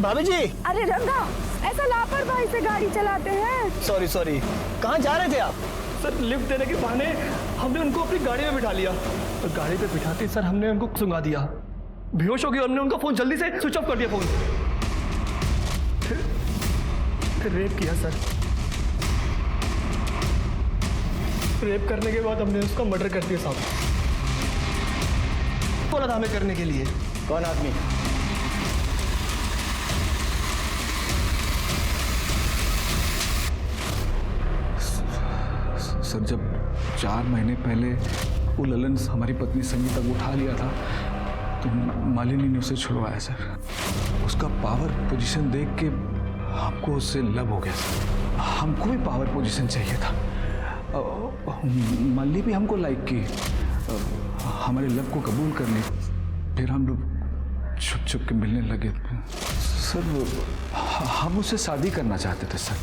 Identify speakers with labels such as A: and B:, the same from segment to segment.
A: भाभी जी।
B: अरे रंगा, ऐसा लापरवाही से गाड़ी चलाते हैं?
A: सॉरी, कहाँ जा रहे थे आप?
C: सर लिफ्ट देने के बहाने हमने उनको अपनी गाड़ी में बिठा लिया और गाड़ी पे बिठाते सर हमने उनको सुंघा दिया, बेहोश हो गए। हमने उनका फोन जल्दी से स्विच ऑफ कर दिया फोन, फिर रेप किया सर। रेप करने के बाद हमने उसका मर्डर कर दिया साहब। बोला था हमें करने के लिए।
A: कौन आदमी?
D: सर जब 4 महीने पहले वो ललन हमारी पत्नी संगीता को उठा लिया था तो मालिनी ने उसे छुड़वाया सर। उसका पावर पोजीशन देख के हमको उससे लव हो गया सर। हमको भी पावर पोजीशन चाहिए था। मालिनी भी हमको लाइक की, हमारे लव को कबूल कर ली। फिर हम लोग छुप छुप के मिलने लगे सर। हम उससे शादी करना चाहते थे सर,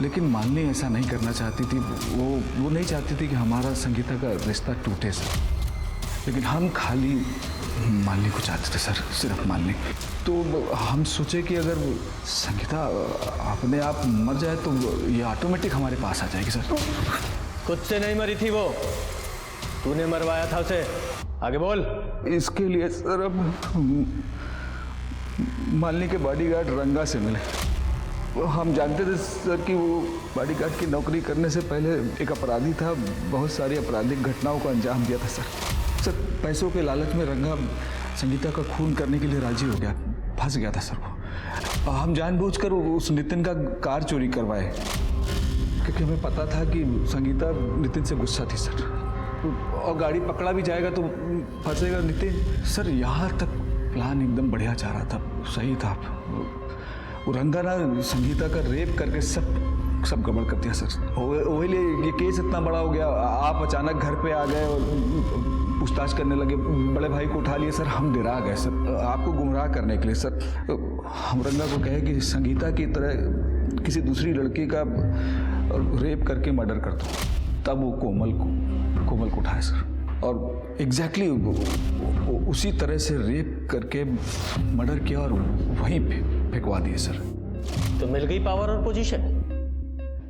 D: लेकिन मालिनी ऐसा नहीं करना चाहती थी। वो नहीं चाहती थी कि हमारा संगीता का रिश्ता टूटे सर। लेकिन हम खाली मालिनी को चाहते थे सर, सिर्फ मालिनी। तो हम सोचे कि अगर संगीता अपने आप मर जाए तो ये ऑटोमेटिक हमारे पास आ जाएगी सर।
A: खुद से नहीं मरी थी वो, तूने मरवाया था उसे। आगे बोल।
D: इसके लिए सर अब मालिनी के बॉडीगार्ड रंगा से मिले। हम जानते थे सर कि वो बॉडीगार्ड की नौकरी करने से पहले एक अपराधी था, बहुत सारी आपराधिक घटनाओं को अंजाम दिया था सर। पैसों के लालच में रंगा संगीता का खून करने के लिए राजी हो गया, फंस गया था सर वो। हम जानबूझकर उस नितिन का कार चोरी करवाए, क्योंकि हमें पता था कि संगीता नितिन से गुस्सा थी सर, और गाड़ी पकड़ा भी जाएगा तो फंसेगा नितिन सर। यहाँ तक प्लान एकदम बढ़िया जा रहा था, सही था। वो रंगा ना संगीता का रेप करके सब गड़बड़ कर दिया सर। वही लिए ये केस इतना बड़ा हो गया। आप अचानक घर पे आ गए और पूछताछ करने लगे, बड़े भाई को उठा लिए सर। हम डरा गए सर, आपको गुमराह करने के लिए सर। हम रंगा को कहे कि संगीता की तरह किसी दूसरी लड़की का रेप करके मर्डर कर दो, तब वो कोमल को उठाए सर। और एग्जैक्टली उसी तरह से रेप करके मर्डर किया और वहीं पे फेंकवा दिए सर।
A: तो मिल गई पावर और पोजीशन,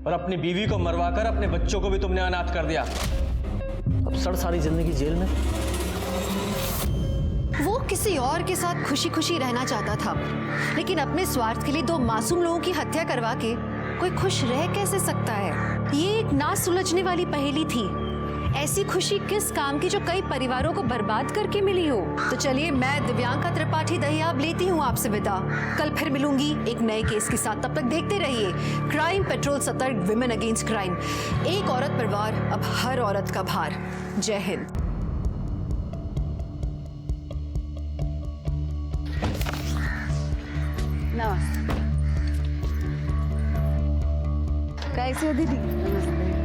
A: और अपनी बीवी को मरवाकर अपने बच्चों को भी तुमने अनाथ कर दिया। अब सड़ सारी जिंदगी जेल में।
E: वो किसी और के साथ खुशी खुशी रहना चाहता था, लेकिन अपने स्वार्थ के लिए 2 मासूम लोगों की हत्या करवा के कोई खुश रह कैसे सकता है? ये एक ना सुलझने वाली पहेली थी। ऐसी खुशी किस काम की जो कई परिवारों को बर्बाद करके मिली हो? तो चलिए, मैं दिव्यांका त्रिपाठी दहियाब लेती हूँ आपसे विदा। कल फिर मिलूंगी एक नए केस के साथ। तब तक देखते रहिए क्राइम पेट्रोल, सतर्क, विमेन अगेंस्ट क्राइम। एक औरत पर वार, अब हर औरत का भार। जय हिंद।
B: नमस्ते। कैसे हो दीदी? नमस्ते।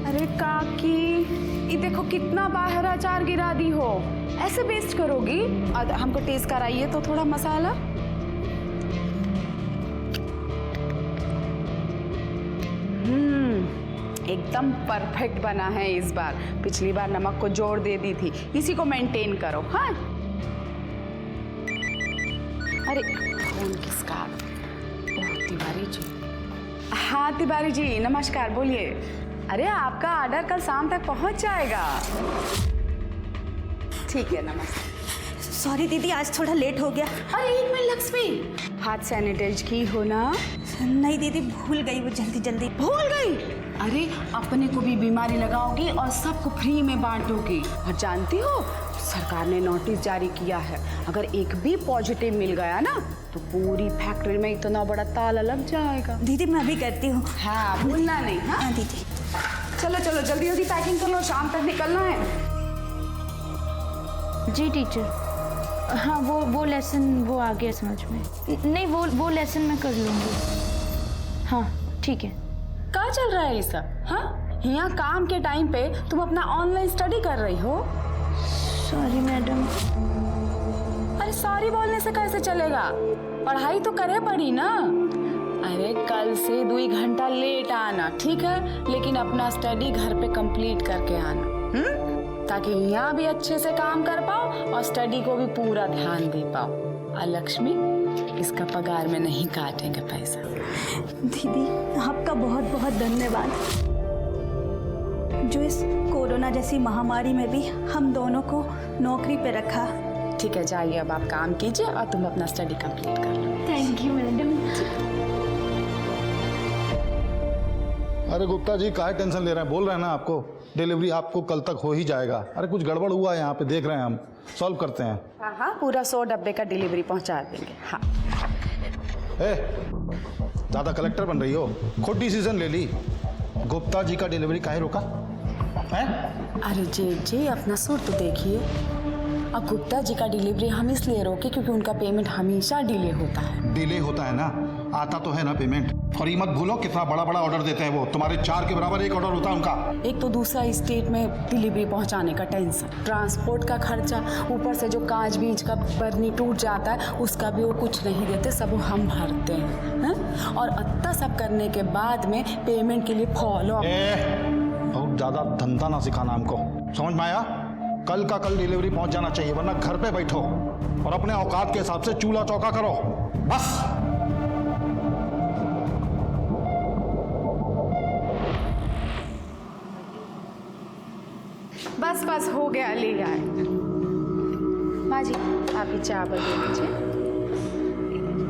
B: अरे काकी, ये देखो कितना बाहर अचार गिरा दी हो। ऐसे वेस्ट करोगी? हमको टेस्ट कराइए तो थोड़ा मसाला। एकदम परफेक्ट बना है इस बार। पिछली बार नमक को जोड़ दे दी थी, इसी को मेंटेन करो। हाँ, अरे फोन किसका? ओह, तिवारी जी। हाँ तिवारी जी, नमस्कार, बोलिए। अरे आपका ऑर्डर कल शाम तक पहुंच जाएगा। ठीक है, नमस्ते।
E: सॉरी दीदी, आज थोड़ा लेट हो गया।
B: अरे 1 मिनट लक्ष्मी, हाथ सैनिटाइज की हो ना?
E: नहीं दीदी, भूल गई, वो जल्दी
B: भूल गई। अरे अपने को भी बीमारी लगाओगी और सबको फ्री में बांटोगी। और जानती हो, सरकार ने नोटिस जारी किया है, अगर एक भी पॉजिटिव मिल गया ना तो पूरी फैक्ट्री में इतना बड़ा ताला लग जाएगा।
E: दीदी, मैं भी करती हूँ।
B: हाँ, भूलना नहीं। हाँ
E: दीदी।
B: चलो चलो, जल्दी जल्दी पैकिंग कर लो, शाम तक निकलना है।
F: जी टीचर। हाँ, वो लेसन वो आ गया समझ में। नहीं, वो लेसन मैं कर लूँगी। हाँ ठीक है।
B: क्या चल रहा है ये सब? हाँ, यहाँ काम के टाइम पे तुम अपना ऑनलाइन स्टडी कर रही हो।
F: Sorry madam.
B: अरे सॉरी बोलने से कैसे चलेगा? पढ़ाई तो करे पड़ी ना। अरे कल से 2 घंटा लेट आना। आना, ठीक है? लेकिन अपना स्टडी घर पे कंप्लीट करके आना, ताकि यहाँ भी अच्छे से काम कर पाओ और स्टडी को भी पूरा ध्यान दे पाओ। और लक्ष्मी, इसका पगार में नहीं काटेंगे पैसा।
G: दीदी, आपका बहुत बहुत धन्यवाद, जो इस कोरोना जैसी महामारी में भी हम दोनों को नौकरी पे रखा।
B: ठीक है, जाइए अब आप काम कीजिए और तुम अपना स्टडी कंप्लीट कर लो।
G: Thank you madam.
H: अरे गुप्ता जी काहे टेंशन ले रहे हैं, बोल रहे हैं ना आपको डिलीवरी आपको कल तक हो ही जाएगा। अरे कुछ गड़बड़ हुआ है यहाँ पे, देख रहे हैं हम, सॉल्व करते हैं।
B: हाँ हाँ, पूरा 100 डब्बे का डिलीवरी पहुंचा देंगे। हाँ।
H: ज़्यादा कलेक्टर बन रही हो, खुद डिसीजन ले ली। गुप्ता जी का डिलीवरी काहे रोका है?
B: अरे जी अपना सुर तो देखिए। अब गुप्ता जी का डिलीवरी हम इसलिए रोके क्योंकि उनका पेमेंट हमेशा डिले होता है।
H: डिले होता है ना, आता तो है ना पेमेंट। और ये मत भूलो कितना बड़ा बड़ा ऑर्डर देते हैं वो, तुम्हारे 4 के बराबर एक ऑर्डर होता है उनका।
B: एक तो दूसरा स्टेट में डिलीवरी पहुंचाने का टेंशन, ट्रांसपोर्ट का खर्चा, ऊपर से जो कांच बीज का बर्नी टूट जाता है उसका भी वो कुछ नहीं देते, सब वो हम भरते हैं। और इतना सब करने के बाद में पेमेंट के लिए फॉलो।
H: बहुत ज़्यादा धंधा ना सिखाना हमको, समझ में आया? कल का कल डिलीवरी पहुंच जाना चाहिए, वरना घर पे बैठो और अपने औकात के हिसाब से चूल्हा चौका करो बस।
B: बस बस हो गया, ले आए। माँ जी आप ही चावल दे दीजिए।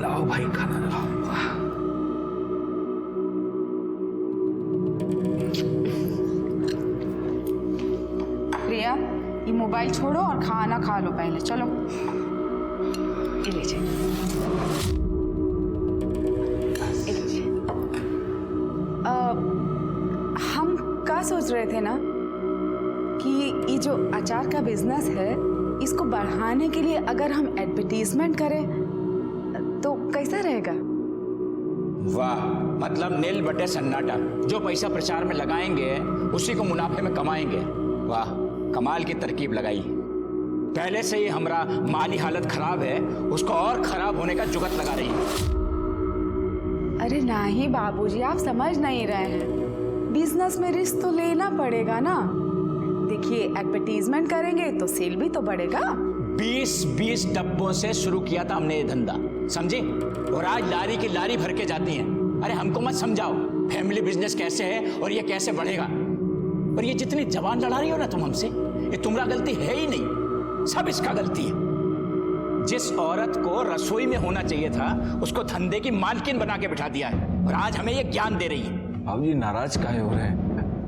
D: लाओ भाई खाना लाओ।
B: प्रिया, ये मोबाइल छोड़ो और खाना खा लो पहले, चलो। ये लीजिए, ये लीजिए। हम क्या सोच रहे थे ना कि ये जो अचार का बिजनेस है इसको बढ़ाने के लिए अगर हम एडवर्टीजमेंट करें तो कैसा रहेगा?
I: वाह, मतलब नील बटे सन्नाटा। जो पैसा प्रचार में लगाएंगे उसी को मुनाफे में कमाएंगे। वाह, कमाल की तरकीब लगाई। पहले से ही हमारा माली हालत खराब है, उसको और खराब होने का जुगत लगा रही है।
B: अरे नहीं बाबूजी, आप समझ नहीं रहे हैं। बिजनेस में रिस्क तो लेना पड़ेगा ना। देखिए, एडवर्टीजमेंट करेंगे तो सेल भी तो बढ़ेगा।
I: 20 डब्बों से शुरू किया था हमने ये धंधा, समझे? और आज लारी की लारी भर के जाती हैं। अरे हमको मत समझाओ फैमिली बिजनेस कैसे है और ये कैसे बढ़ेगा। और ये जितनी जबान लड़ा रही हो ना तुम हमसे, ये तुम्हारा गलती है ही नहीं, सब इसका गलती है। जिस औरत को रसोई में होना चाहिए था उसको धंधे की मालकिन बना के बिठा दिया है और आज हमें ये ज्ञान दे रही है।
D: बाबूजी नाराज काहे हो रहे हैं?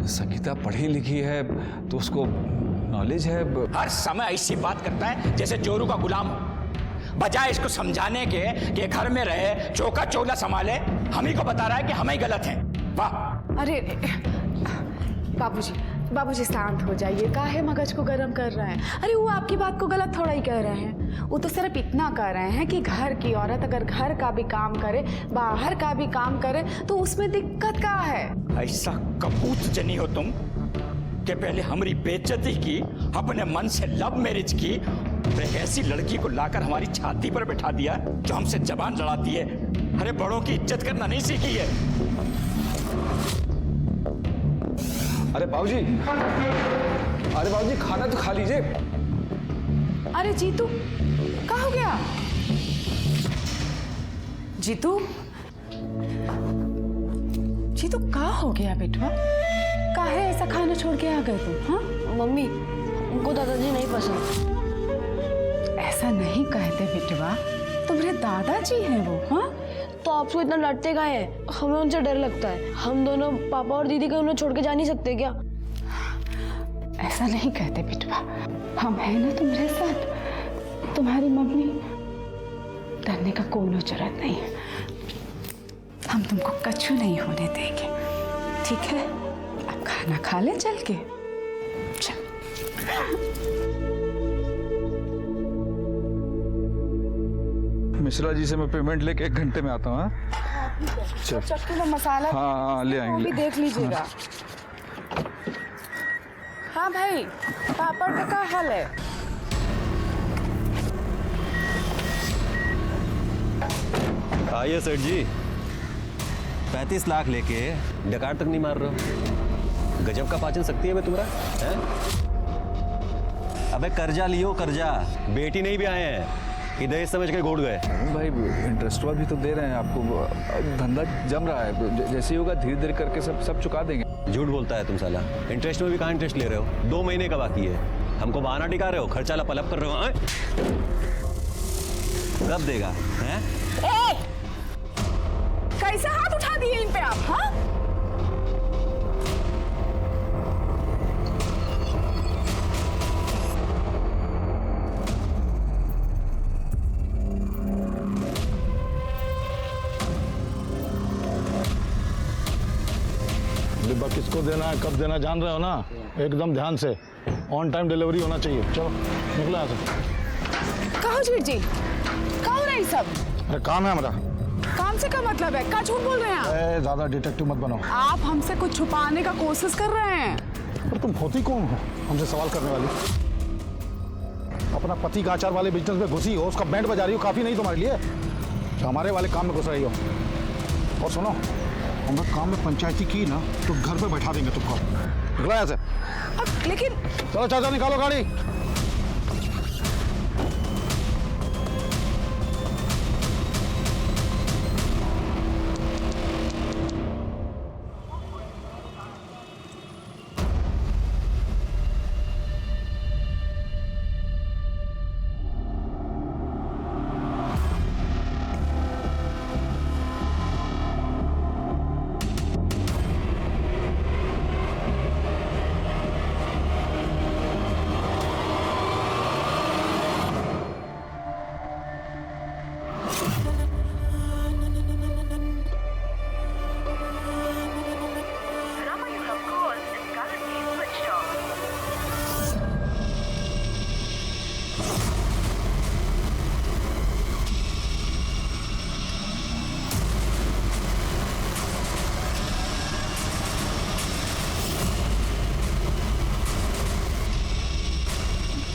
D: संगीता पढ़ी लिखी है तो उसको नॉलेज है।
I: हर समय ऐसी बात करता है जैसे जोरू का गुलाम हो। बजाय इसको समझाने के कि घर में रहे, चौका चौला संभाले, हम ही को बता रहा है कि हम ही गलत हैं। वाह।
B: अरे बाबूजी शांत हो जाइए, काहे मगज को गर्म कर रहे हैं? अरे वो आपकी बात को गलत थोड़ा ही कह रहे हैं। वो तो सिर्फ इतना कह रहे हैं कि घर की औरत अगर घर का भी काम करे, बाहर का भी काम करे तो उसमें दिक्कत क्या है?
I: ऐसा कपूत जनी हो तुम कि पहले हमारी बेइज्जती की, अपने मन से लव मैरिज की, एक ऐसी लड़की को लाकर हमारी छाती पर बैठा दिया जो हमसे जबान लड़ाती है। अरे बड़ों की इज्जत करना नहीं सीखी है।
D: अरे बाबूजी, खाना तो खा लीजिए।
B: अरे जीतू, क्या हो गया? जीतू क्या हो गया बेटवा? काहे ऐसा खाना छोड़ के आ गए तुम? हाँ
F: मम्मी, उनको दादाजी नहीं पसंद।
B: ऐसा नहीं कहते बेटवा, तुम्हारे दादाजी हैं वो। हाँ
F: तो आपको इतना लड़ते का है? हमें उनसे डर लगता है। हम दोनों पापा और दीदी को उन्हें छोड़ के जा नहीं सकते क्या?
B: ऐसा नहीं कहते बेटवा, हम हैं ना तुम्हारे साथ। तुम्हारी मम्मी, डरने का कोई जरूरत नहीं है। हम तुमको कछु नहीं होने देंगे, ठीक है? अब खाना खा ले चल के। चल।
D: मिश्रा जी से मैं पेमेंट लेके 1 घंटे में आता हूँ।
B: चक्की में मसाला
D: हाँ ले आएंगे।
B: वो भी देख लीजिएगा। हाँ भाई, पापड़ का क्या हाल है?
A: आइए सेठ जी। 35 लाख लेके डकार तक नहीं मार रहे हो। गजब का पाचन शक्ति है बे तुम्हारा, हैं? अबे कर्जा लियो कर्जा, बेटी नहीं भी आए हैं कि दहेज समझ के घोट गए।
D: भाई इंटरेस्ट भी तो दे रहे हैं आपको, धंधा जम रहा है, जैसे ही होगा धीरे धीरे करके सब चुका देंगे।
A: झूठ बोलता है तुम साला, इंटरेस्ट में भी कहाँ इंटरेस्ट ले रहे हो? 2 महीने का बाकी है, हमको बहाना टिका रहे हो, खर्चा लपलप कर रहे हो। कब देगा हैं?
B: कैसे हाथ उठा दिए इन पे आप? हाँ,
H: डिब्बा किसको देना है, कब देना, जान रहे हो ना? एकदम ध्यान से, ऑन टाइम डिलीवरी होना चाहिए। चलो निकलो यहाँ से।
B: कहो जीत जी, कहो रही सब?
H: अरे काम है हमारा।
B: काम से क्या मतलब है? क्या झूठ बोल रहे हैं आप?
H: ए, ज्यादा डिटेक्टिव मत बनो।
B: आप हमसे कुछ छुपाने का कोशिश कर रहे हैं।
H: पर तुम होती कौन हो हमसे सवाल करने वाली? अपना पति का आचार वाले बिजनेस में घुसी हो, उसका बैंड बजा रही हो, काफी नहीं तुम्हारे लिए? हमारे वाले काम में घुस रही हो। और सुनो, हमने काम में पंचायती की ना तो घर पे बैठा देंगे तुमको। निकलो यहाँ से।
B: लेकिन
H: चलो चाचा निकालो गाड़ी।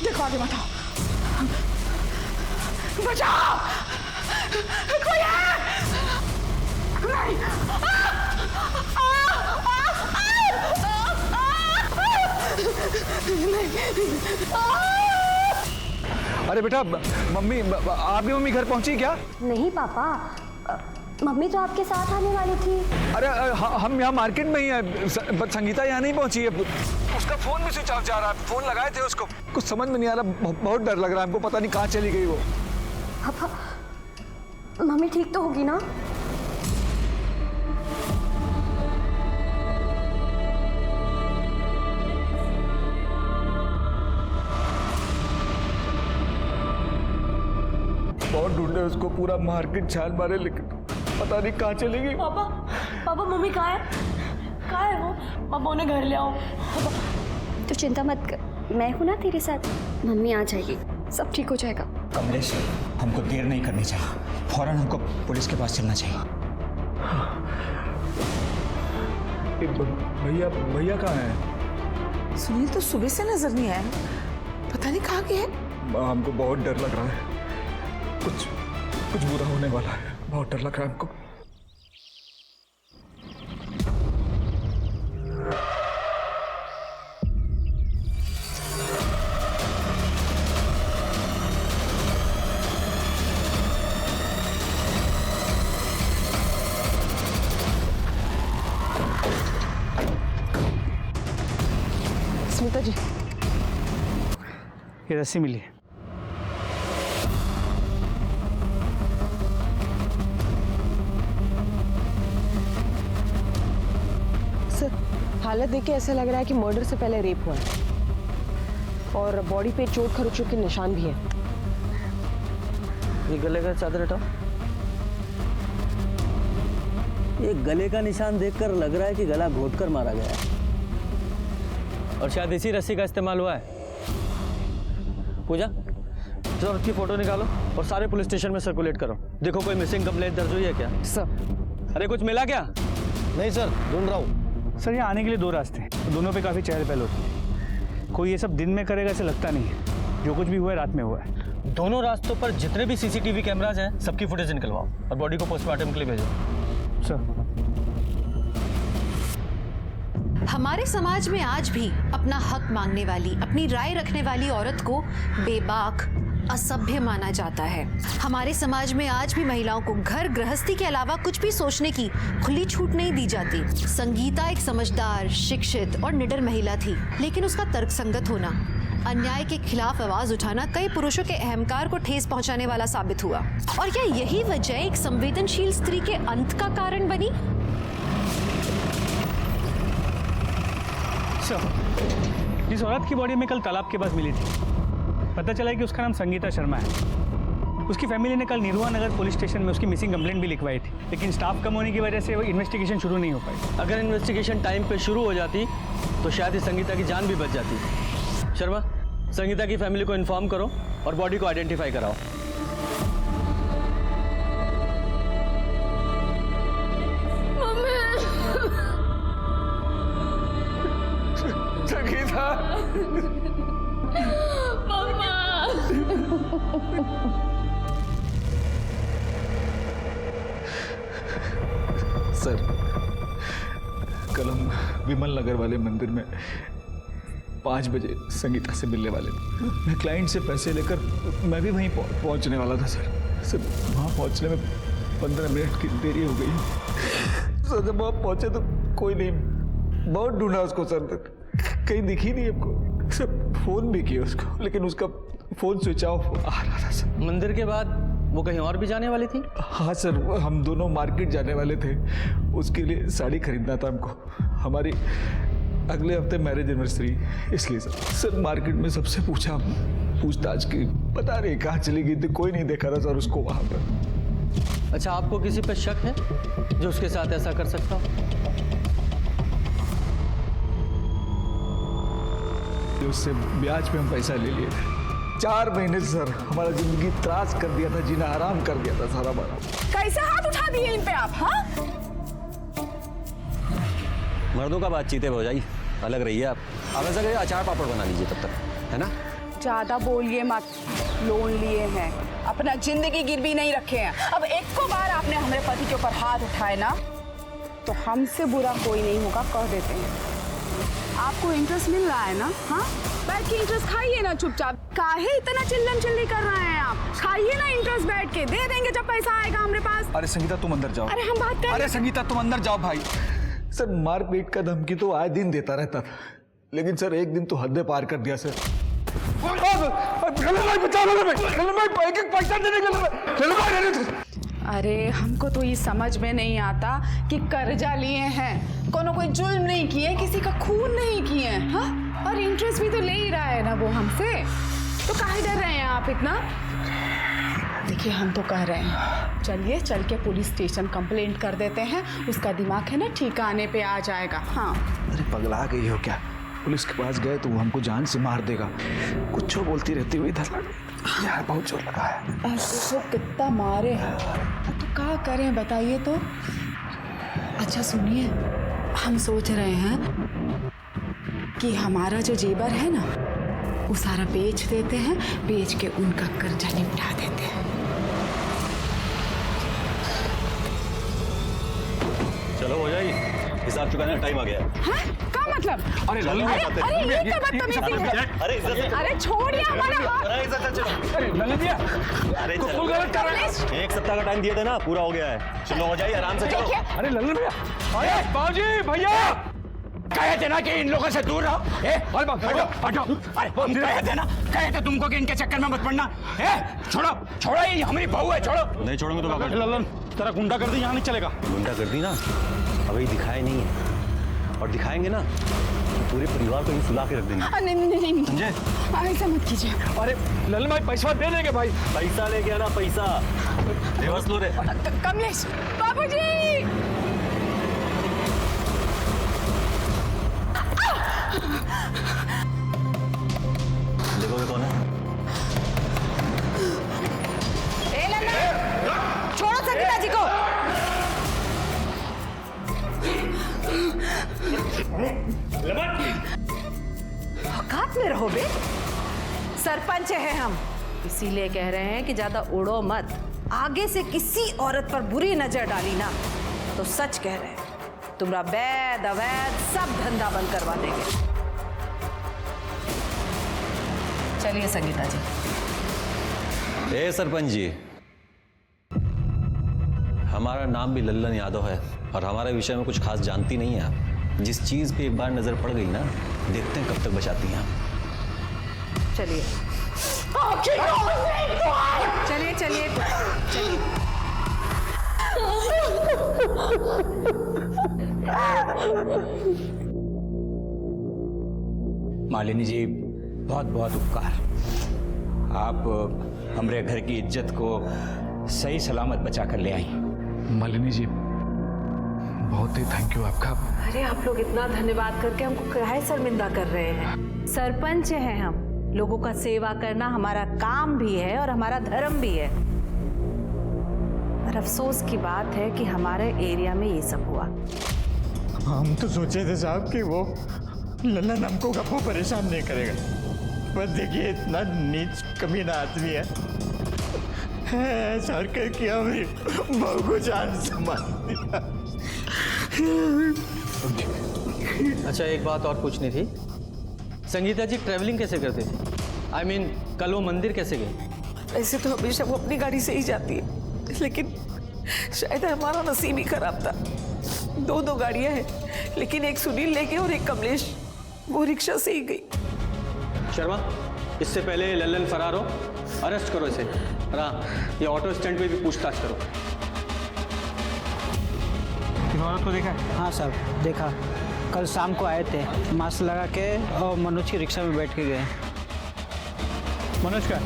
B: देखो आगे बताओ, बचाओ, कोई है? नहीं।
D: अरे बेटा, मम्मी, आपकी मम्मी घर पहुंची क्या?
J: नहीं पापा, मम्मी तो आपके साथ आने वाली थी।
D: अरे हम यहाँ मार्केट में ही हैं, संगीता यहाँ नहीं पहुंची है। उसका फोन भी स्विच ऑफ जा रहा है, फोन लगाए थे उसको, कुछ समझ में नहीं आ रहा, बहुत डर लग रहा है हमको, पता नहीं कहाँ चली गई वो।
J: पापा मम्मी ठीक तो होगी ना?
D: बहुत ढूंढे उसको, पूरा मार्केट छान मारे, लेकिन पता नहीं कहाँ चली गई।
F: पापा, पापा मम्मी कहाँ है? कहाँ है वो? पापा उन्हें घर ले आओ।
J: तो चिंता मत कर, मैं हूं ना तेरे साथ, मम्मी आ जाएगी, सब ठीक हो जाएगा।
I: कमलेश, हमको देर नहीं करनी चाहिए, फौरन हमको पुलिस के पास चलना चाहिए।
D: भैया कहाँ है?
B: सुनील तो सुबह से नजर नहीं आया, पता नहीं कहाँ गए।
D: हमको बहुत डर लग रहा है, कुछ बुरा होने वाला है, बहुत डर लग रहा है हमको।
B: स्मिता जी,
C: ये रस्सी मिली है।
K: सर, हालत देख के ऐसा लग रहा है कि मर्डर से पहले रेप हुआ है और बॉडी पे चोट खरोचों के निशान भी हैं।
A: ये गले का चादर हटाओ। ये गले का निशान देखकर लग रहा है कि गला घोंटकर मारा गया है और शायद इसी रस्सी का इस्तेमाल हुआ है। पूजा, जरा उसकी फोटो निकालो और सारे पुलिस स्टेशन में सर्कुलेट करो। देखो कोई मिसिंग कंप्लेंट दर्ज हुई है क्या?
K: सर।
A: अरे कुछ मिला क्या?
H: नहीं सर, ढूंढ रहा हूँ।
C: सर, यहाँ आने के लिए 2 रास्ते हैं, तो दोनों पे काफ़ी चहल पहल होती है। कोई ये सब दिन में करेगा ऐसा लगता नहीं है, जो कुछ भी हुआ है रात में हुआ है।
A: दोनों रास्तों पर जितने भी सीसीटीवी कैमराज हैं सबकी फुटेज निकलवाओ और बॉडी को पोस्टमार्टम के लिए भेजो।
C: सर।
E: हमारे समाज में आज भी अपना हक मांगने वाली, अपनी राय रखने वाली औरत को बेबाक, असभ्य माना जाता है। हमारे समाज में आज भी महिलाओं को घर गृहस्थी के अलावा कुछ भी सोचने की खुली छूट नहीं दी जाती। संगीता एक समझदार, शिक्षित और निडर महिला थी, लेकिन उसका तर्कसंगत होना, अन्याय के खिलाफ आवाज उठाना कई पुरुषों के अहंकार को ठेस पहुंचाने वाला साबित हुआ। और क्या यही वजह एक संवेदनशील स्त्री के अंत का कारण बनी?
L: जिस औरत की बॉडी में कल तालाब के पास मिली थी, पता चला कि उसका नाम संगीता शर्मा है। उसकी फैमिली ने कल निरुआ नगर पुलिस स्टेशन में उसकी मिसिंग कंप्लेंट भी लिखवाई थी, लेकिन स्टाफ कम होने की वजह से वो इन्वेस्टिगेशन शुरू नहीं हो पाई।
A: अगर इन्वेस्टिगेशन टाइम पे शुरू हो जाती तो शायद ही संगीता की जान भी बच जाती। शर्मा, संगीता की फैमिली को इन्फॉर्म करो और बॉडी को आइडेंटिफाई कराओ।
D: संगीता, सर, कल हम विमल नगर वाले मंदिर में 5 बजे संगीता से मिलने वाले थे। मैं क्लाइंट से पैसे लेकर मैं भी वहीं पहुंचने वाला था सर। वहाँ पहुंचने में 15 मिनट की देरी हो गई। सर जब वहाँ पहुंचे तो कोई नहीं, बहुत ढूंढा उसको सर, कहीं दिखी नहीं हमको। सर फोन भी किया उसको, लेकिन उसका फोन स्विच ऑफ आ रहा था सर।
A: मंदिर के बाद वो कहीं और भी जाने वाली थी?
D: हाँ सर, हम दोनों मार्केट जाने वाले थे। उसके लिए साड़ी खरीदना था हमको, हमारी अगले हफ्ते मैरिज एनिवर्सरी, इसलिए सर मार्केट में सबसे पूछताछ की, पता नहीं कहाँ चली गई थी, कोई नहीं देखा था सर उसको वहाँ पर।
A: अच्छा, आपको किसी पर शक है जो उसके साथ ऐसा कर सकता हो?
D: उससे ब्याज पे हम पैसा ले लिए थे। 4 महीने सर हमारा जिंदगी त्रास कर दिया था, जीना आराम कर दिया था सारा बारा।
B: कैसे हाथ उठा दिए इन पे आप? हाँ,
M: मर्दों का बातचीत है भौजाई, अलग रहिए आप। अब ऐसा करिए, अचार पापड़ बना लीजिए तब तक, है ना?
B: ज्यादा बोलिए मत। लोन लिए हैं, अपना जिंदगी गिरवी नहीं रखे हैं। अब एक को बार आपने हमारे पति के ऊपर हाथ उठाए ना, तो हमसे बुरा कोई नहीं होगा, कह देते हैं। आपको इंटरेस्ट मिल रहा है ना? हाँ, बैठ के इंटरेस्ट खाइए ना चुपचाप। काहे इतना चिल्लम चिल्ली कर रहे हैं आप? खाइए ना इंटरेस्ट बैठ के, दे देंगे जब पैसा आएगा हमारे पास।
D: अरे संगीता तुम अंदर जाओ।
B: अरे हम बात कर।
D: अरे संगीता तुम अंदर जाओ भाई। सर मारपीट का धमकी तो आए दिन देता रहता था, लेकिन सर एक दिन तो हद पार कर दिया सर।
B: अरे हमको तो ये समझ में नहीं आता कि कर्जा लिए हैं, कोई जुल्म नहीं किए, किसी का खून नहीं किए, हाँ? और इंटरेस्ट भी तो ले ही रहा है ना वो हमसे, तो काहे डर रहे हैं आप इतना? देखिए हम तो कह रहे हैं, चलिए चल के पुलिस स्टेशन कंप्लेंट कर देते हैं, उसका दिमाग है ना ठिकाने पे आ जाएगा। हाँ।
D: अरे पगला गई हो क्या? पुलिस के पास गए तो वो हमको जान से मार देगा। कुछ बोलती रहती हुई इधर यार, बहुत जोर लगा है।
B: देखो कितना मारे हैं, तो क्या करें बताइए तो? अच्छा सुनिए, हम सोच रहे हैं कि हमारा जो जेवर है ना, वो सारा बेच देते हैं, बेच के उनका कर्जा निपटा देते हैं।
M: चलो हो जाएगी, हिसाब चुकाने का टाइम आ गया।
B: हाँ? क्या मतलब?
M: अरे
B: ये क्या बदतमीजी है? अरे छोड़िए हमारा हाथ।
M: अरे एक सप्ताह का टाइम दिए थे ना, पूरा हो गया है। चलो हो जाइए, आराम से चलो।
C: अरे लल्लन भैया, अरे बाबूजी भैया,
I: कहे थे ना कि इन लोगों से दूर रहो। कहे थे ना, कहे थे तुमको कि इनके चक्कर में मत पड़ना। छोड़ो छोड़ो, ये हमारी बहू है, छोड़ो।
M: नहीं छोड़ोगे तो क्या?
H: लल्लन तेरा गुंडा कर दी यहाँ नहीं चलेगा।
M: गुंडा कर दी ना, अभी दिखाए नहीं है, और दिखाएंगे ना तो पूरे परिवार को ही सुला के रख देंगे।
B: नहीं
M: समझे?
B: ऐसा मत कीजिए।
C: अरे लल्लन भाई पैसा दे देंगे भाई।
M: पैसा लेके आना, पैसा बेबस लो रे।
B: कमलेश बाबूजी,
M: देखोगे कौन है?
B: छोड़ो संगीता जी को।
N: औकात में रहो बे, सरपंच है हम, इसीलिए कह रहे हैं कि ज्यादा उड़ो मत। आगे से किसी औरत पर बुरी नजर डाली ना तो सच कह रहे हैं, तुम्हारा वैध अवैध सब धंधा बंद करवा देंगे। चलिए संगीता जी।
M: ए सरपंच जी, हमारा नाम भी लल्लन यादव है और हमारे विषय में कुछ खास जानती नहीं है आप। जिस चीज पे एक बार नजर पड़ गई ना, देखते हैं कब तक बचाती हैं आप।
N: चलिए चलिए चलिए चलिए।
I: मालिनी जी, बहुत बहुत उपकार। आप हमारे घर की इज्जत को सही सलामत बचा कर ले आई।
D: मालिनी जी, बहुत ही थैंक यू आपका।
N: अरे आप लोग इतना धन्यवाद करके हमको काहे शर्मिंदा कर रहे हैं? सरपंच हैं हम, लोगों का सेवा करना हमारा काम भी है और हमारा धर्म भी है। पर अफसोस की बात है कि हमारे एरिया में ये सब हुआ।
O: हम तो सोचे थे साहब कि वो लल्लन हमको कभी परेशान नहीं करेगा, पर देखिए इतना नीच कमीना आदमी है, सर कर किया मेरी बहू को जान से मार दिया।
A: अच्छा, एक बात और पूछनी थी, संगीता जी ट्रैवलिंग कैसे करते थे? I mean, कल वो मंदिर कैसे गए?
N: ऐसे तो हमेशा वो अपनी गाड़ी से ही जाती है, लेकिन शायद हमारा नसीब ही खराब था। दो गाड़ियां हैं, लेकिन एक सुनील लेके और एक कमलेश वो रिक्शा से ही गई।
L: शर्मा, इससे पहले लल्लन फरार हो, अरेस्ट करो इसे। हाँ, ये ऑटो स्टैंड पे भी पूछताछ करो।
P: इस औरत को देखा? हाँ सर, देखा। कल शाम को आए थे, मास्क लगा के और मनोज की रिक्शा में बैठ के गए।
L: मनोज का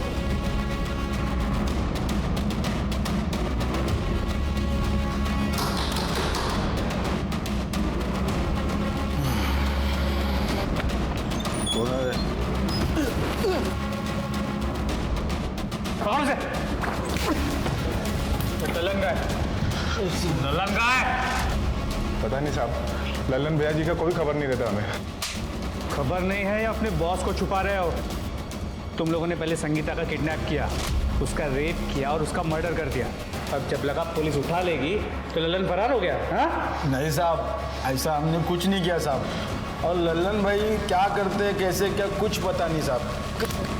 L: कौन से? लल्लन का है। लल्लन का है?
H: पता नहीं साहब, लल्लन भैया जी का कोई खबर नहीं रहता हमें।
L: खबर नहीं है या अपने बॉस को छुपा रहे हो? तुम लोगों ने पहले संगीता का किडनैप किया, उसका रेप किया और उसका मर्डर कर दिया। अब जब लगा पुलिस उठा लेगी तो लल्लन फरार हो गया। हाँ?
O: नहीं साहब, ऐसा हमने कुछ नहीं किया साहब। और लल्लन भाई क्या करते कैसे क्या कुछ पता नहीं साहब।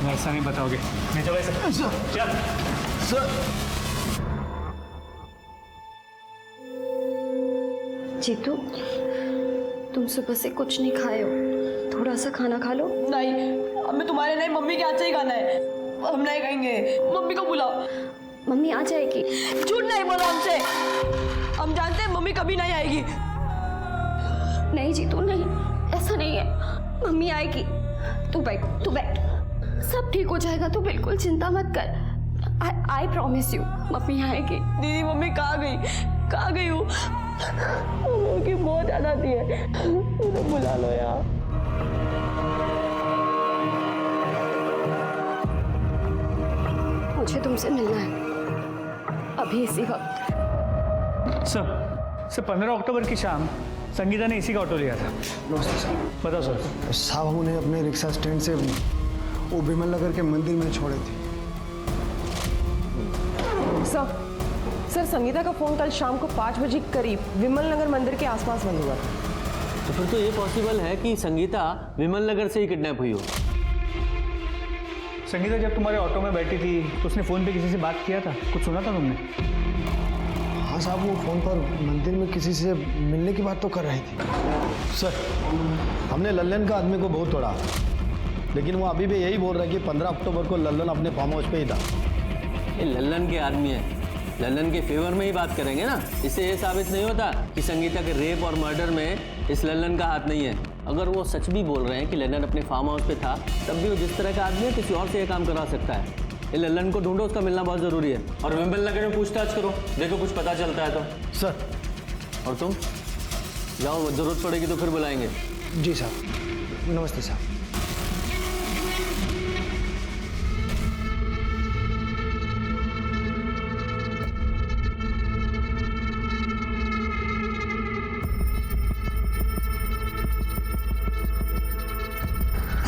L: ऐसा नहीं बताओगे? नहीं चलो ऐसे चल।
O: सर
J: जीतू, तुम सुबह से कुछ नहीं खाए हो, थोड़ा सा खाना खा लो।
K: नहीं, हमें तुम्हारे नहीं मम्मी के हाथ से ही खाना है, हम नहीं खाएंगे। मम्मी को बुलाओ।
J: मम्मी आ जाएगी।
K: झूठ नहीं बोलो हमसे, हम जानते हैं मम्मी कभी नहीं आएगी।
J: नहीं जीतू नहीं, ऐसा नहीं है, मम्मी आएगी। तू बैठ, तू बैठ, सब ठीक हो जाएगा, तू बिल्कुल चिंता मत कर। आई प्रॉमिस यू, मम्मी आएगी।
K: दीदी मम्मी कहाँ गई? कहाँ गई हूँ? उनकी बहुत याद आती है, उन्हें बुला लो यार।
J: मुझे तुमसे मिलना है अभी इसी वक्त।
L: सर 15 अक्टूबर की शाम संगीता ने इसी का ऑटो लिया था।
O: नमस्ते सर।
L: बताओ सर।
O: साहब उन्हें अपने रिक्शा स्टैंड से वो विमल नगर के मंदिर में छोड़े थे।
K: सर संगीता का फोन कल शाम को 5 बजे करीब विमल नगर मंदिर के आसपास बंद हुआ था।
A: तो फिर तो ये पॉसिबल है कि संगीता विमल नगर से ही किडनैप हुई हो।
L: संगीता जब तुम्हारे ऑटो में बैठी थी तो उसने फोन पे किसी से बात किया था? कुछ सुना था तुमने?
O: हाँ साहब, वो फोन पर मंदिर में किसी से मिलने की बात तो कर रही थी।
Q: सर, हमने लल्लन का आदमी को बहुत तोड़ा, लेकिन वो अभी भी यही बोल रहा है कि 15 अक्टूबर को लल्लन अपने फार्म हाउस पे ही था।
A: ये लल्लन के आदमी है, लल्लन के फेवर में ही बात करेंगे ना। इससे ये साबित नहीं होता कि संगीता के रेप और मर्डर में इस लल्लन का हाथ नहीं है। अगर वो सच भी बोल रहे हैं कि लल्लन अपने फार्म हाउस पे था, तब भी वो जिस तरह का आदमी है किसी और से ये काम करवा सकता है। ये लल्लन को ढूंढो, उसका मिलना बहुत ज़रूरी है। और विमल नगर में पूछताछ करो, देखो कुछ पता चलता है तो।
Q: सर।
A: और तुम जाओ, जरूरत पड़ेगी तो फिर बुलाएंगे।
O: जी साहब, नमस्ते साहब।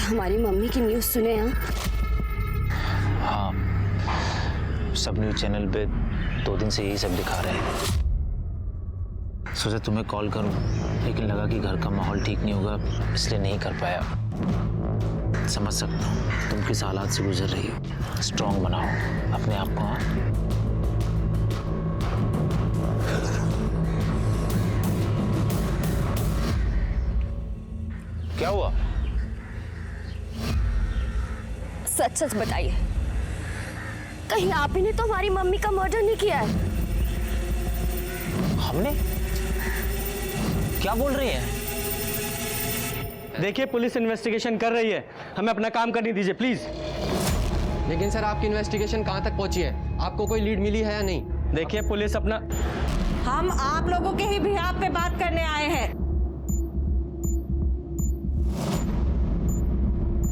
J: हमारी मम्मी की न्यूज़ सुने हैं?
R: हाँ, सब न्यूज़ चैनल पे 2 दिन से यही सब दिखा रहे हैं। सोचा तुम्हें कॉल करूं, लेकिन लगा कि घर का माहौल ठीक नहीं होगा, इसलिए नहीं कर पाया। समझ सकता हूँ तुम किस हालात से गुजर रही हो। स्ट्रांग बनाओ अपने आप को। क्या हुआ?
J: सच सच बताइए, कहीं आप ही ने तो हमारी मम्मी का मर्डर नहीं किया है?
R: हमने? क्या बोल रही हैं?
L: देखिए पुलिस इन्वेस्टिगेशन कर रही है, हमें अपना काम करने दीजिए प्लीज।
S: लेकिन सर आपकी इन्वेस्टिगेशन कहाँ तक पहुंची है? आपको कोई लीड मिली है या नहीं?
L: देखिए पुलिस अपना।
N: हम आप लोगों के ही बिहाफ पे बात करने आए हैं।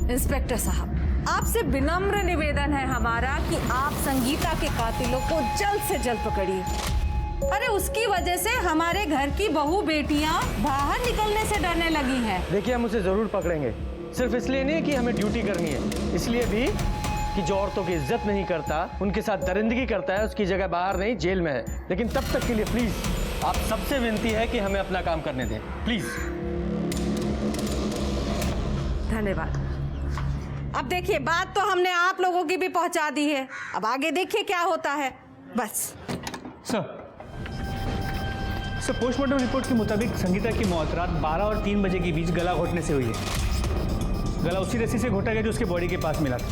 N: इंस्पेक्टर साहब, आपसे विनम्र निवेदन है हमारा कि आप संगीता के कातिलों को जल्द से जल्द पकड़िए। अरे उसकी वजह से हमारे घर की बहू बेटियां बाहर निकलने से डरने लगी हैं।
L: देखिए हम उसे जरूर पकड़ेंगे, सिर्फ इसलिए नहीं कि हमें ड्यूटी करनी है, इसलिए भी कि जो औरतों की इज्जत नहीं करता, उनके साथ दरिंदगी करता है, उसकी जगह बाहर नहीं जेल में है। लेकिन तब तक के लिए प्लीज आप सबसे विनती है कि हमें अपना काम करने दें प्लीज।
N: धन्यवाद। अब देखिए बात तो हमने आप लोगों की भी पहुंचा दी है, अब आगे देखिए क्या होता है। बस
L: सर पोस्टमार्टम रिपोर्ट के मुताबिक संगीता की मौत रात 12 और 3 बजे के बीच गला घोटने से हुई है। गला उसी रस्सी से घोटा गया जो उसके बॉडी के पास मिला था।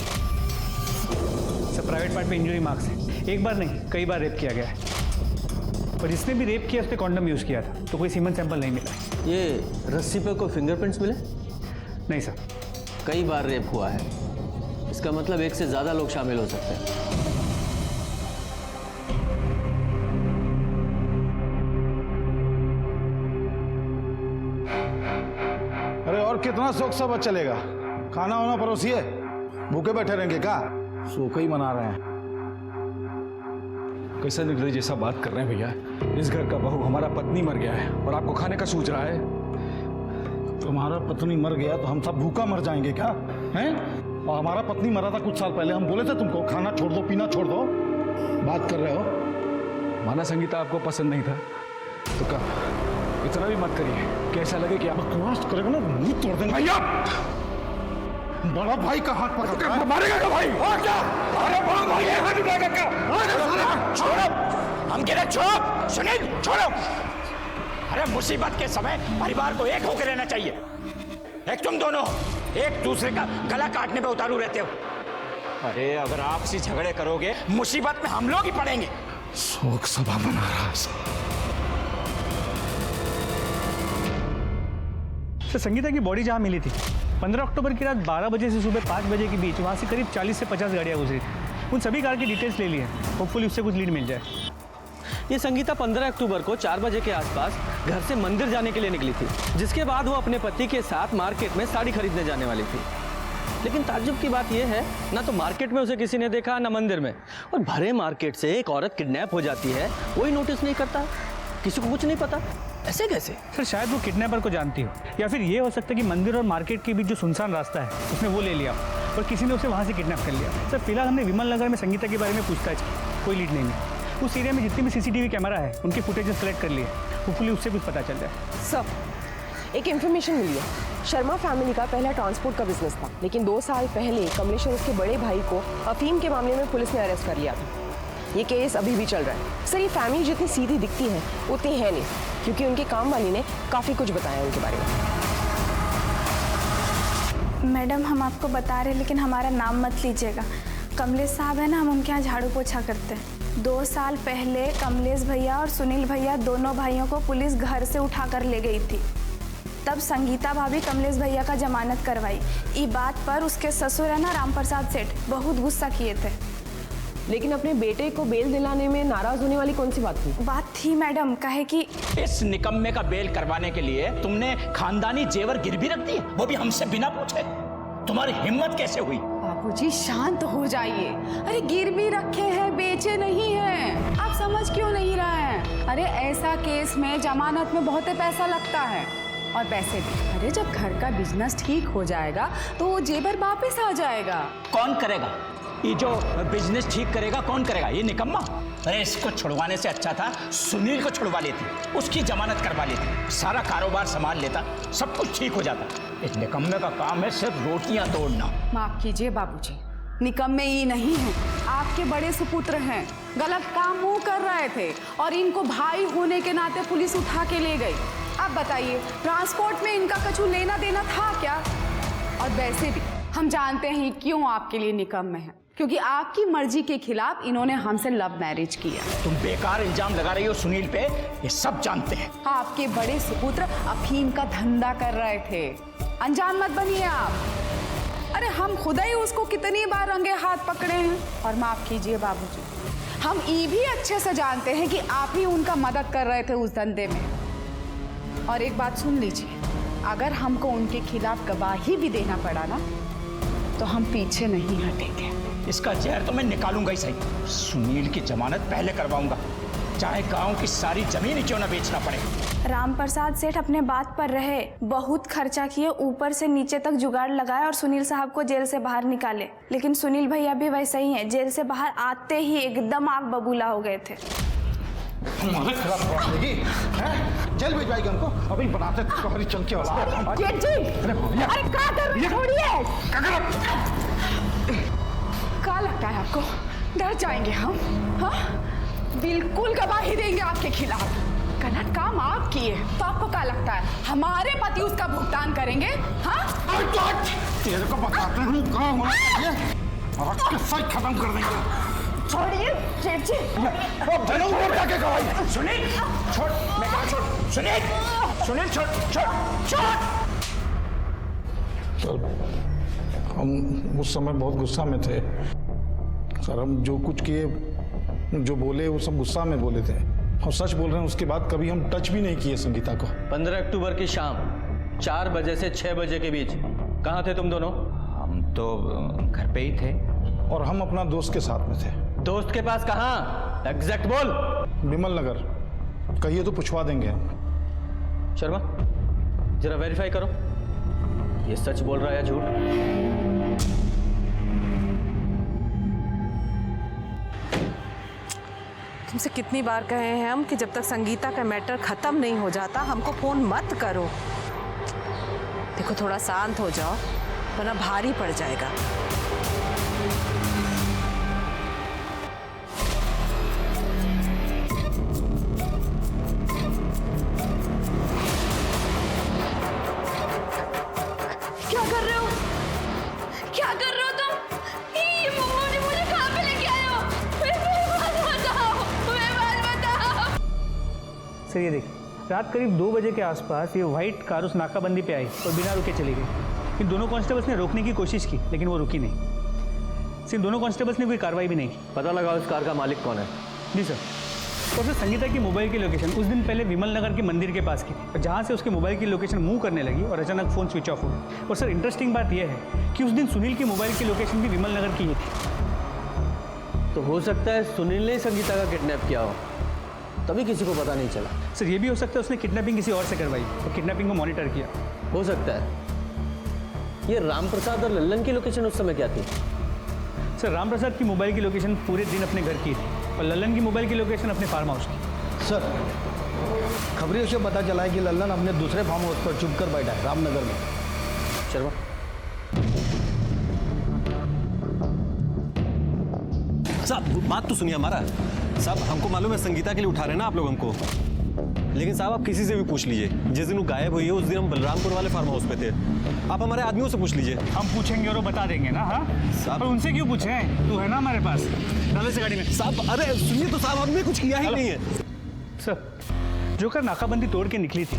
L: सर प्राइवेट पार्ट में इंजरी मार्क्स है, एक बार नहीं कई बार रेप किया गया है, और जिसने भी रेप किया उसने कॉन्डम यूज़ किया था, तो कोई सीमन सैंपल नहीं मिला।
A: ये रस्सी पे कोई फिंगरप्रिंट्स मिले?
L: नहीं सर।
A: कई बार रेप हुआ है, इसका मतलब एक से ज़्यादा लोग शामिल हो सकते हैं।
H: अरे और कितना शौक सब चलेगा? खाना वाना परोसिए, भूखे बैठे रहेंगे क्या? सूखा ही मना रहे हैं।
D: कैसा निर्दयी जैसा बात कर रहे हैं भैया। इस घर का बहू हमारा पत्नी मर गया है और आपको खाने का सूझ रहा है।
H: तुम्हारा पत्नी मर गया तो हम सब भूखा मर जाएंगे क्या? हैं? और हमारा पत्नी मरा था कुछ साल पहले, हम बोले थे तुमको खाना छोड़ दो, पीना छोड़ दो। बात कर रहे हो।
D: माना संगीता आपको पसंद नहीं था तो क्या? इतना भी मत करिए, कैसा लगे कि आप
H: बकवास करेगा ना मुंह तोड़ देंगे। भैया बड़ा भाई का हाथ पकड़
I: मारेगा क्या भाई? और क्या? अरे बड़ा भाई है, हाथ उठाएगा क्या? छोड़ो, हम कह रहे छोड़ो, सुनील छोड़ो। अरे मुसीबत के समय परिवार को एक होकर रहना चाहिए। एक तुम दोनों एक दूसरे का गला काटने पे उतारू रहते हो। अरे अगर आपसी झगड़े करोगे मुसीबत में हम लोग ही पड़ेंगे।
H: शोक सभा मना रहा है।
L: सर संगीता की बॉडी जहाँ मिली थी 15 अक्टूबर की रात 12 बजे से सुबह 5 बजे के बीच वहाँ से करीब 40 से 50 गाड़ियाँ गुजरी थी। उन सभी कार की डिटेल्स ले लिए, होपफुली उससे कुछ लीड मिल जाए।
A: ये संगीता 15 अक्टूबर को 4 बजे के आसपास घर से मंदिर जाने के लिए निकली थी, जिसके बाद वो अपने पति के साथ मार्केट में साड़ी खरीदने जाने वाली थी। लेकिन ताज्जुब की बात यह है, ना तो मार्केट में उसे किसी ने देखा ना मंदिर में, और भरे मार्केट से एक औरत किडनैप हो जाती है, कोई नोटिस नहीं करता, किसी को कुछ नहीं पता। ऐसे कैसे?
L: सर शायद वो किडनैपर को जानती हो, या फिर ये हो सकता है कि मंदिर और मार्केट के बीच जो सुनसान रास्ता है उसने वो ले लिया और किसी ने उसे वहाँ से किडनैप कर लिया। सर फिलहाल हमने विमल नगर में संगीता के बारे में पूछताछ की, कोई लीड नहीं है। उस एरिया में जितने भी CCTV कैमरा है उनके फुटेजेस कलेक्ट कर लिए, होपफुली उससे कुछ पता चल जाए।
K: सर एक इन्फॉर्मेशन मिली है। शर्मा फैमिली का पहला ट्रांसपोर्ट का बिजनेस था, लेकिन 2 साल पहले कमलेश और उसके बड़े भाई को अफीम के मामले में पुलिस ने अरेस्ट कर लिया था। ये केस अभी भी चल रहा है। सर ये फैमिली जितनी सीधी दिखती है उतनी है नहीं, क्योंकि उनके काम वाली ने काफ़ी कुछ बताया उनके बारे में।
G: मैडम हम आपको बता रहे हैं, लेकिन हमारा नाम मत लीजिएगा। कमलेश साहब है ना, हम उनके यहाँ झाड़ू पोछा करते हैं। 2 साल पहले कमलेश भैया और सुनील भैया दोनों भाइयों को पुलिस घर से उठा कर ले गई थी। तब संगीता भाभी कमलेश भैया का जमानत करवाई। ये बात पर उसके ससुर है ना राम प्रसाद सेठ बहुत गुस्सा किए थे।
K: लेकिन अपने बेटे को बेल दिलाने में नाराज होने वाली कौन सी बात थी?
G: बात थी मैडम, कहे कि
I: इस निकम्मे का बेल करवाने के लिए तुमने खानदानी जेवर गिरवी रख दिए, वो भी हमसे बिना पूछे। तुम्हारी हिम्मत कैसे हुई?
B: बाबूजी शांत हो जाइए। अरे गिरवी रखे हैं, बेचे नहीं हैं। आप समझ क्यों नहीं रहे हैं? अरे ऐसा केस में जमानत में बहुत पैसा लगता है, और पैसे भी। अरे जब घर का बिजनेस ठीक हो जाएगा तो वो जेवर वापस आ जाएगा।
I: कौन करेगा? ये जो बिजनेस ठीक करेगा कौन करेगा? ये निकम्मा। अरे इसको छुड़वाने से अच्छा था सुनील को छुड़वा लेती, उसकी जमानत करवा लेती, सारा कारोबार संभाल लेता, सब कुछ ठीक हो जाता। इस निकम्मे का काम है सिर्फ रोटियां तोड़ना।
B: माफ कीजिए बाबूजी, निकम्मे ये नहीं हैं, आपके बड़े सुपुत्र हैं। गलत काम वो कर रहे थे और इनको भाई होने के नाते पुलिस उठा के ले गई। अब बताइए, ट्रांसपोर्ट में इनका कछु लेना देना था क्या? और वैसे भी हम जानते हैं क्यों आपके लिए निकम्मे हैं, क्योंकि आपकी मर्जी के खिलाफ इन्होंने हमसे लव मैरिज किया।
I: तुम बेकार इल्जाम लगा रही हो सुनील पे, ये सब जानते हैं।
B: आपके बड़े सुपुत्र अफीम का धंधा कर रहे थे, अनजान मत बनिए आप। अरे हम खुद ही उसको कितनी बार रंगे हाथ पकड़े हैं। और माफ कीजिए बाबूजी, हम ये भी अच्छे से जानते हैं कि आप ही उनका मदद कर रहे थे उस धंधे में। और एक बात सुन लीजिए, अगर हमको उनके खिलाफ गवाही भी देना पड़ा ना, तो हम पीछे नहीं हटेंगे।
I: इसका जहर तो मैं निकालूंगा ही सही। सुनील की जमानत पहले करवाऊंगा, चाहे गांव की सारी जमीन ही क्यों ना बेचना पड़े।
G: राम प्रसाद सेठ अपने बात पर रहे, बहुत खर्चा किए, ऊपर से नीचे तक जुगाड़ लगाए और सुनील साहब को जेल से बाहर निकाले। लेकिन सुनील भैया भी वैसे ही हैं, जेल से बाहर आते ही एकदम आग बबूला हो गए थे।
H: हमारे खिलाफ बात होगी, हैं? जेल भिजवाएगी हमको, अभी बनाते तुम्हारी चंके वाला।
B: जेठ जी, अरे क्या कर रहे हैं? छोड़िए। क्या लगता है आपको डर जाएंगे हम? हाँ, बिल्कुल गवाही देंगे आपके खिलाफ। गलत काम आप किए तो आपको क्या लगता है हमारे पति उसका भुगतान करेंगे? हाँ,
H: तेरे को बताते हैं कहाँ होना चाहिए और आपके सही खत्म कर देंगे।
B: छोड़िए जेठ जी।
I: जाके गवाही सुनील छोड़, मैं कहा छोड़, सुनील सुनील छोड़ छोड़ छोड़।
H: सर, हम उस समय बहुत गुस्सा में थे सर। हम जो कुछ किए, जो बोले, वो सब गुस्सा में बोले थे। हम सच बोल रहे हैं, उसके बाद कभी हम टच भी नहीं किए संगीता को।
A: 15 अक्टूबर की शाम 4 बजे से 6 बजे के बीच कहाँ थे तुम दोनों?
R: हम तो घर पे ही थे।
H: और हम अपना दोस्त के साथ में थे।
A: दोस्त के पास कहाँ? एग्जैक्ट बोल।
H: विमल नगर। कहिए तो पूछवा देंगे हम।
A: शर्मा, जरा वेरीफाई करो, ये सच बोल रहा है या झूठ?
N: तुमसे कितनी बार कहे हैं हम कि जब तक संगीता का मैटर खत्म नहीं हो जाता हमको फोन मत करो। देखो थोड़ा शांत हो जाओ वरना भारी पड़ जाएगा।
J: क्या कर रहे हो? क्या कर रहे हो तुम? ये मम्मा ने मुझे कहाँ पे लेके आए हो?
L: सर ये देख, रात करीब 2 बजे के आसपास ये व्हाइट कार उस नाकाबंदी पे आई और बिना रुके चली गई। इन दोनों कांस्टेबल्स ने रोकने की कोशिश की लेकिन वो रुकी नहीं। सिर्फ दोनों कांस्टेबल्स ने कोई कार्रवाई भी नहीं की।
A: पता लगा उस कार का मालिक कौन है?
L: जी सर। तो फिर संगीता की मोबाइल की लोकेशन उस दिन पहले विमल नगर के मंदिर के पास की थी, जहाँ से उसके मोबाइल की लोकेशन मूव करने लगी और अचानक फ़ोन स्विच ऑफ हो गया। और सर इंटरेस्टिंग बात यह है कि उस दिन सुनील की मोबाइल की लोकेशन भी विमल नगर की ही थी।
A: तो हो सकता है सुनील ने संगीता का किडनैप किया हो, तभी किसी को पता नहीं चला।
L: सर ये भी हो सकता है उसने किडनैपिंग किसी और से करवाई और किडनैपिंग को मॉनिटर किया।
A: हो सकता है। ये राम प्रसाद और लल्लन की लोकेशन उस समय क्या थी?
L: सर राम प्रसाद की मोबाइल की लोकेशन पूरे दिन अपने घर की थी और लल्लन की मोबाइल की लोकेशन अपने फार्म हाउस की।
Q: सर, खबरों से पता चला है कि लल्लन अपने दूसरे फार्म हाउस पर छुप कर बैठा है रामनगर में।
A: शर्मा,
M: साहब बात तो सुनिए हमारा। साहब हमको मालूम है संगीता के लिए उठा रहे हैं ना आप लोग हमको, लेकिन साहब आप किसी से भी पूछ लीजिए, जिस दिन वो गायब हुई है उस दिन हम बलरामपुर वाले फार्म हाउस पे थे। आप हमारे आदमियों से पूछ लीजिए।
L: हम पूछेंगे और वो बता देंगे ना। हाँ पर उनसे क्यों पूछे? तू है ना हमारे पास, डाले से गाड़ी में।
M: साहब अरे सुनिए तो साहब, हमने कुछ किया ही नहीं है।
L: सर जो कर नाकाबंदी तोड़ के निकली थी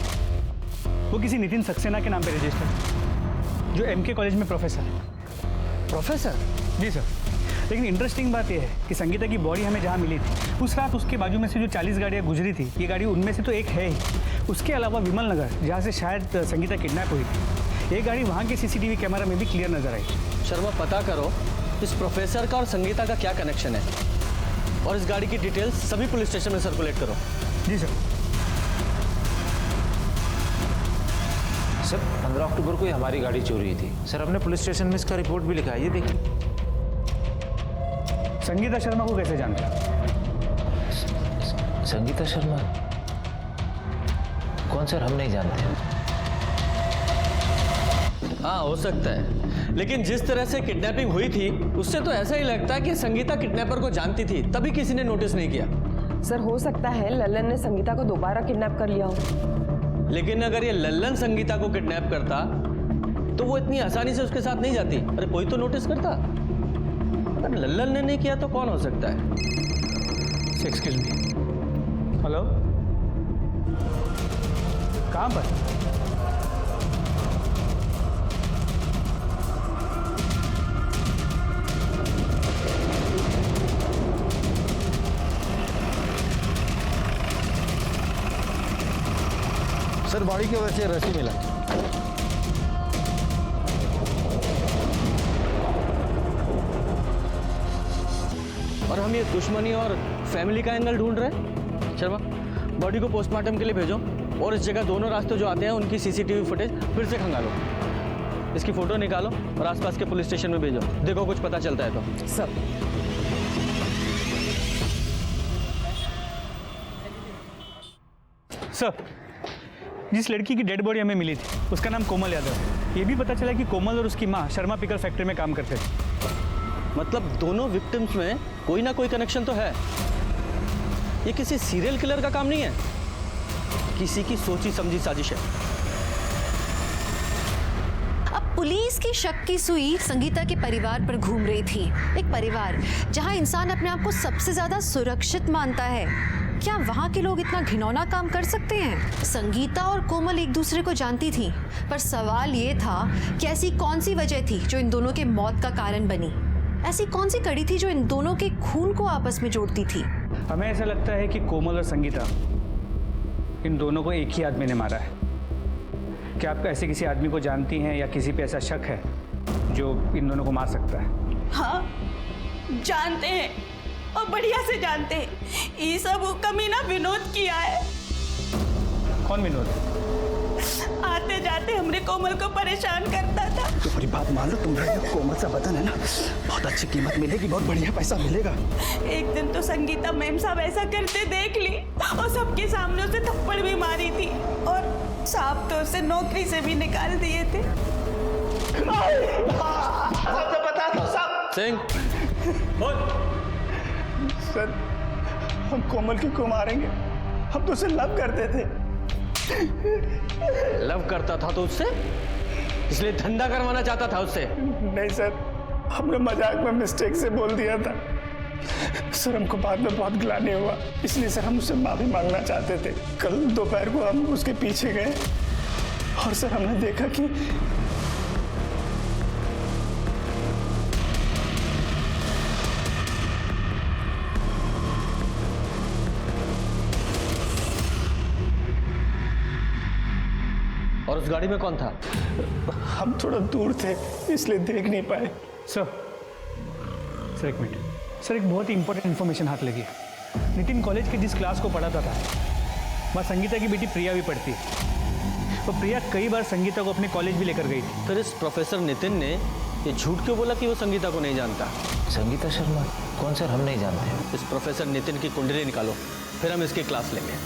L: वो किसी नितिन सक्सेना के नाम पे रजिस्टर्ड, जो MK कॉलेज में प्रोफेसर है।
A: प्रोफेसर?
L: जी सर। लेकिन इंटरेस्टिंग बात यह है कि संगीता की बॉडी हमें जहाँ मिली थी उस रात उसके बाजू में से जो 40 गाड़ियाँ गुजरी थी, ये गाड़ी उनमें से तो एक है ही। उसके अलावा विमल नगर जहाँ से शायद संगीता किडनैप हुई थी, ये गाड़ी वहाँ के CCTV कैमरा में भी क्लियर नजर आई।
A: शर्मा, पता करो इस प्रोफेसर का और संगीता का क्या कनेक्शन है और इस गाड़ी की डिटेल्स सभी पुलिस स्टेशन में सर्कुलेट करो।
L: जी सर।
R: सर 15 अक्टूबर को ही हमारी गाड़ी चोरी हुई थी। सर हमने पुलिस स्टेशन में इसका रिपोर्ट भी लिखा है, ये देखिए।
L: संगीता शर्मा को कैसे जानते हो?
R: संगीता शर्मा? कौन सर, हम नहीं जानते।
A: हाँ हो सकता है, लेकिन जिस तरह से किडनैपिंग हुई थी उससे तो ऐसा ही लगता है कि संगीता किडनैपर को जानती थी, तभी किसी ने नोटिस नहीं किया।
K: सर हो सकता है लल्लन ने संगीता को दोबारा किडनैप कर लिया हो।
A: लेकिन अगर ये लल्लन संगीता को किडनैप करता तो वो इतनी आसानी से उसके साथ नहीं जाती। अरे कोई तो नोटिस करता। अगर लल्लन ने नहीं किया तो कौन हो सकता है?
L: Excuse me. हेलो, कहाँ पर?
H: सर बॉडी की वजह से रस्सी मिला।
A: और हम ये दुश्मनी और फैमिली का एंगल ढूंढ रहे हैं। शर्मा, बॉडी को पोस्टमार्टम के लिए भेजो और इस जगह दोनों रास्ते जो आते हैं उनकी सीसीटीवी फुटेज फिर से खंगालो। इसकी फोटो निकालो और आसपास के पुलिस स्टेशन में भेजो, देखो कुछ पता चलता है तो।
K: सब
L: सर, जिस लड़की की डेड बॉडी हमें मिली थी उसका नाम कोमल यादव है। ये भी पता चला कि कोमल और उसकी माँ शर्मा पिकल फैक्ट्री में काम करते थे।
A: मतलब दोनों विक्टिम्स में कोई ना कोई कनेक्शन तो है। ये किसी सीरियल किलर का काम नहीं है, किसी की सोची समझी साजिश है।
E: अब पुलिस की शक की सुई संगीता के परिवार पर घूम रही थी। एक परिवार जहां इंसान अपने आप को सबसे ज्यादा सुरक्षित मानता है, क्या वहां के लोग इतना घिनौना काम कर सकते हैं? संगीता और कोमल एक दूसरे को जानती थी, पर सवाल ये था कि ऐसी कौन सी वजह थी जो इन दोनों के मौत का कारण बनी? ऐसी कौन सी कड़ी थी जो इन दोनों के खून को आपस में जोड़ती थी?
L: हमें ऐसा लगता है कि कोमल और संगीता, इन दोनों को एक ही आदमी ने मारा है। क्या आप ऐसे किसी आदमी को जानती हैं या किसी पे ऐसा शक है जो इन दोनों को मार सकता है?
B: हाँ जानते हैं और बढ़िया से जानते हैं। ये सब कमीना विनोद किया है।
L: कौन विनोद?
B: आते जाते हमने कोमल को परेशान करता था।
C: तुम्हारी बात मान लो, तुम्हारा कोमल सा बदन है ना, बहुत अच्छी कीमत मिलेगी, बहुत बढ़िया पैसा मिलेगा।
B: एक दिन तो संगीता मैम साहब ऐसा करते देख ली और सबके सामने उसे थप्पड़ भी मारी थी और साहब तो उसे नौकरी से भी निकाल दिए थे।
C: बता दो साहब।
A: सिंह,
C: सर, हम कोमल को मारेंगे, हम तो उसे लव करते थे।
A: लव करता था तो उससे? इसलिए धंधा करवाना चाहता था उससे?
C: नहीं सर, हमने मजाक में मिस्टेक से बोल दिया था सर। हमको बाद में बहुत ग्लानि हुआ, इसलिए सर हम उससे माफी मांगना चाहते थे। कल दोपहर को हम उसके पीछे गए और सर हमने देखा कि
A: और उस गाड़ी में कौन था?
C: हम थोड़ा दूर थे इसलिए देख नहीं पाए।
L: सर एक मिनट सर, एक बहुत ही इंपॉर्टेंट इन्फॉर्मेशन हाथ लगी है। नितिन कॉलेज के जिस क्लास को पढ़ाता था वहाँ संगीता की बेटी प्रिया भी पढ़ती है। तो प्रिया कई बार संगीता को अपने कॉलेज भी लेकर गई थी।
A: फिर इस प्रोफेसर नितिन ने ये झूठ क्यों बोला कि वो संगीता को नहीं जानता?
R: संगीता शर्मा? कौन सर, हम नहीं जानते।
A: इस प्रोफेसर नितिन की कुंडली निकालो, फिर हम इसकी क्लास लेंगे।